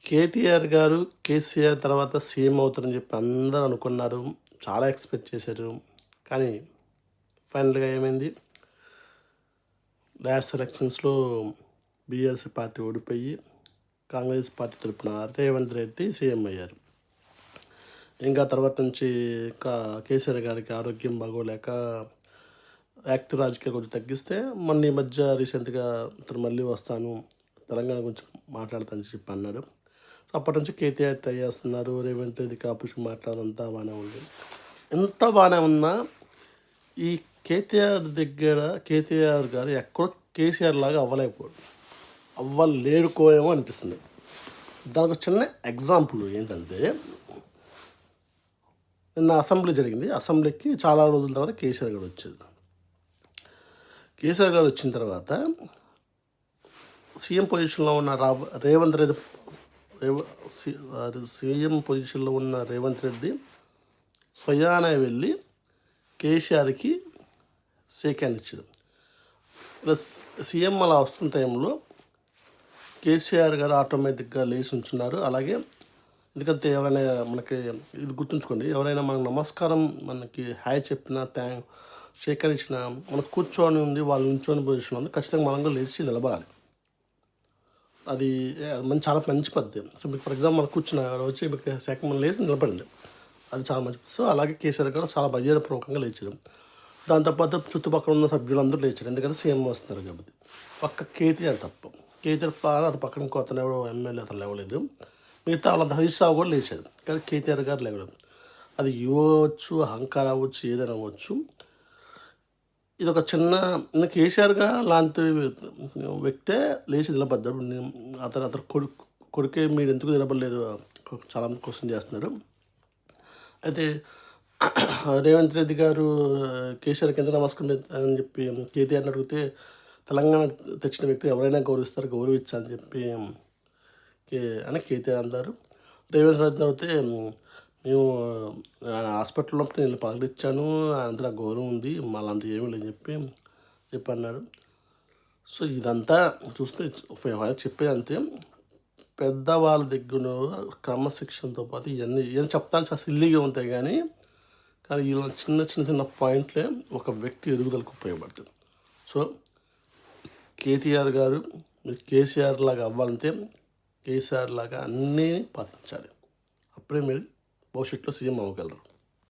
కేటీఆర్ గారు కేసీఆర్ తర్వాత సీఎం అవుతారని చెప్పి అందరూ అనుకున్నారు. చాలా ఎక్స్‌పెక్ట్ చేశారు. కానీ ఫైనల్‌గా ఏమైంది? లాస్ట్ ఎలక్షన్స్‌లో బీఆర్ఎస్ పార్టీ ఓడిపోయి కాంగ్రెస్ పార్టీ తరపున రేవంత్ రెడ్డి సీఎం అయ్యారు. ఇంకా తర్వాత నుంచి కేసీఆర్ గారికి ఆరోగ్యం బాగోలేక యాక్టివ్ రాజకీయాలు కొంచెం తగ్గిస్తే మొన్న ఈ మధ్య రీసెంట్‌గా అతను మళ్ళీ వస్తాను, తెలంగాణ గురించి మాట్లాడతానని చెప్పి అన్నాడు. సో అప్పటి నుంచి కేటీఆర్ ట్రై చేస్తున్నారు. రేవంత్ రెడ్డికి ఆపోజిషన్ మాట్లాడంతా బాగానే ఉంది. ఎంత బాగానే ఉన్నా ఈ కేటీఆర్ గారు ఎక్కడో కేసీఆర్ లాగా అవ్వలేడుకోయేమో అనిపిస్తుంది. దానికి చిన్న ఎగ్జాంపుల్ ఏంటంటే, నిన్న అసెంబ్లీ జరిగింది. అసెంబ్లీకి చాలా రోజుల తర్వాత కేసీఆర్ గారు వచ్చారు. కేసీఆర్ గారు వచ్చిన తర్వాత సీఎం పొజిషన్లో ఉన్న రేవంత్ రెడ్డి సీఎం పొజిషన్లో ఉన్న రేవంత్ రెడ్డి స్వయాన వెళ్ళి కేసీఆర్కి షేక్ హ్యాండ్ ఇచ్చాడు. ఇలా సీఎం అలా వస్తున్న టైంలో కేసీఆర్ గారు ఆటోమేటిక్గా లేచి ఉంచున్నారు. అలాగే ఎందుకంటే ఎవరైనా మనకి ఇది గుర్తుంచుకోండి, ఎవరైనా మనకు నమస్కారం మనకి హాయ్ చెప్పినా షేక్ హ్యాండ్ ఇచ్చినా మనకు కూర్చొని ఉంది, వాళ్ళు నుంచొని పొజిషన్ ఉంది, ఖచ్చితంగా మనం కూడా లేచి నిలబడాలి. అది చాలా మంచి పద్ధతి. సో మీకు ఫర్ ఎగ్జాంపుల్ మనకు కూర్చున్న వచ్చి మీకు సెకండ్ లేచి నిలబడింది, అది చాలా మంచి. సో అలాగే కేసీఆర్ గారు చాలా మర్యాదపూర్వకంగా లేచారు. దాంతోపాటు చుట్టుపక్కల ఉన్న సభ్యులందరూ లేచారు, ఎందుకంటే సీఎం వస్తున్నారు కాబట్టి. కేటీఆర్ అది పక్కన ఇంకో అతను ఎవరో ఎమ్మెల్యే అతను లేవలేదు. మిగతా వాళ్ళ హరీష్ రావు కూడా లేచారు, కానీ కేటీఆర్ గారు లేవలేదు. అది ఇవ్వచ్చు, అహంకారం అవ్వచ్చు, ఏదైనా అవ్వచ్చు. ఇది ఒక చిన్న కేసీఆర్ గారు లాంటి వ్యక్తే లేచి నిలబడ్డాడు. అతను కొడుకే మీరు ఎందుకు నిలబడలేదు చాలామంది క్వశ్చన్ చేస్తున్నారు. అయితే రేవంత్ రెడ్డి గారు కేసీఆర్కి ఎందుకు నమస్కారం అని చెప్పి కేటీఆర్ని అడిగితే, తెలంగాణ తెచ్చిన వ్యక్తి ఎవరైనా గౌరవిస్తారు, గౌరవించాలని చెప్పి అని కేటీఆర్ అన్నారు. రేవంత్ రెడ్డి అయితే, మేము హాస్పిటల్లో నేను పలకరించాను, అంత నాకు గౌరవం ఉంది, మళ్ళీ అంత ఏమీ లేని చెప్పి అన్నాడు. సో ఇదంతా చూస్తే చెప్పేది అంతే, పెద్దవాళ్ళ దగ్గర క్రమశిక్షణతో పాటు ఇవన్నీ చెప్తాను చాలా సిల్లీగా ఉంటాయి. కానీ ఇలా చిన్న పాయింట్లే ఒక వ్యక్తి ఎదుగుదలకు ఉపయోగపడుతుంది. సో కేటీఆర్ గారు మీరు కేసీఆర్ లాగా అవ్వాలంటే కేసీఆర్ లాగా అన్నీ పాటించాలి, అప్పుడే మీరు భవిష్యత్తులో సీఎం అవ్వగలరు.